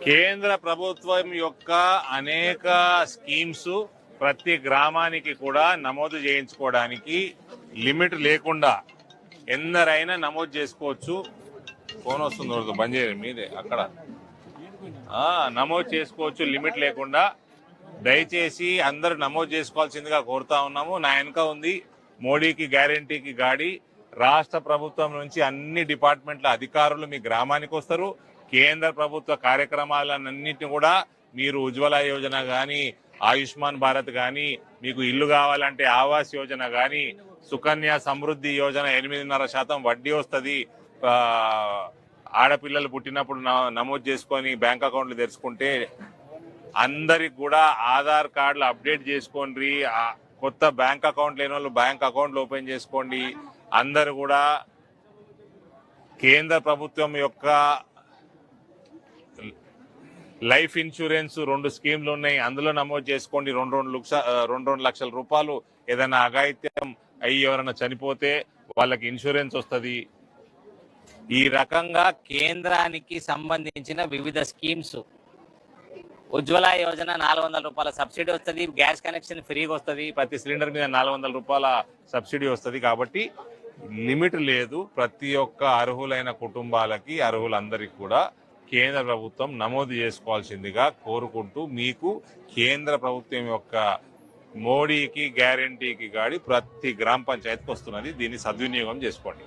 కేంద్ర ప్రభుత్వం యొక్క అనేక స్కీమ్స్ ప్రతి గ్రామానికి కూడా నమోదు చేయించుకోవడానికి లిమిట్ లేకుండా ఎందరైనా నమోదు చేసుకోవచ్చు. ఫోన్ వస్తుంది, బంద్ చేయండి మీదే అక్కడ. నమోదు చేసుకోవచ్చు లిమిట్ లేకుండా. దయచేసి అందరూ నమోదు చేసుకోవాల్సిందిగా కోరుతా ఉన్నాము. నా వెనుక ఉంది మోడీకి గ్యారంటీకి గాడి. రాష్ట్ర ప్రభుత్వం నుంచి అన్ని డిపార్ట్మెంట్ల అధికారులు మీ గ్రామానికి వస్తారు. కేంద్ర ప్రభుత్వ కార్యక్రమాలన్నింటినీ కూడా మీరు ఉజ్వల యోజన కానీ, ఆయుష్మాన్ భారత్ కానీ, మీకు ఇల్లు కావాలంటే ఆవాస్ యోజన కానీ, సుకన్య సమృద్ధి యోజన 8.5% వడ్డీ వస్తుంది. ఆడపిల్లలు పుట్టినప్పుడు నమోదు చేసుకొని బ్యాంక్ అకౌంట్లు తెరుచుకుంటే అందరికి కూడా ఆధార్ కార్డులు అప్డేట్ చేసుకోండి. కొత్త బ్యాంక్ అకౌంట్ లేని వాళ్ళు బ్యాంక్ అకౌంట్లు ఓపెన్ చేసుకోండి. అందరు కూడా కేంద్ర ప్రభుత్వం యొక్క లైఫ్ ఇన్సూరెన్స్ 2 స్కీమ్లు ఉన్నాయి, అందులో నమోదు చేసుకోండి. 2 లక్షల రూపాయలు ఏదైనా అఘాయిత్యం అయ్యి ఎవరైనా చనిపోతే వాళ్ళకి ఇన్సూరెన్స్ వస్తుంది. ఈ రకంగా కేంద్రానికి సంబంధించిన వివిధ స్కీమ్స్, ఉజ్వల యోజన 400 రూపాయల సబ్సిడీ వస్తుంది, గ్యాస్ కనెక్షన్ ఫ్రీగా వస్తుంది, ప్రతి సిలిండర్ మీద 400 రూపాయల సబ్సిడీ వస్తుంది. కాబట్టి లిమిట్ లేదు. ప్రతి ఒక్క అర్హులైన కుటుంబాలకి, అర్హులందరికీ కూడా కేంద్ర ప్రభుత్వం నమోదు చేసుకోవాల్సిందిగా కోరుకుంటూ, మీకు కేంద్ర ప్రభుత్వం యొక్క మోడీకి గ్యారంటీకి గాడి ప్రతి గ్రామ పంచాయతీకి వస్తున్నది. దీన్ని సద్వినియోగం చేసుకోండి.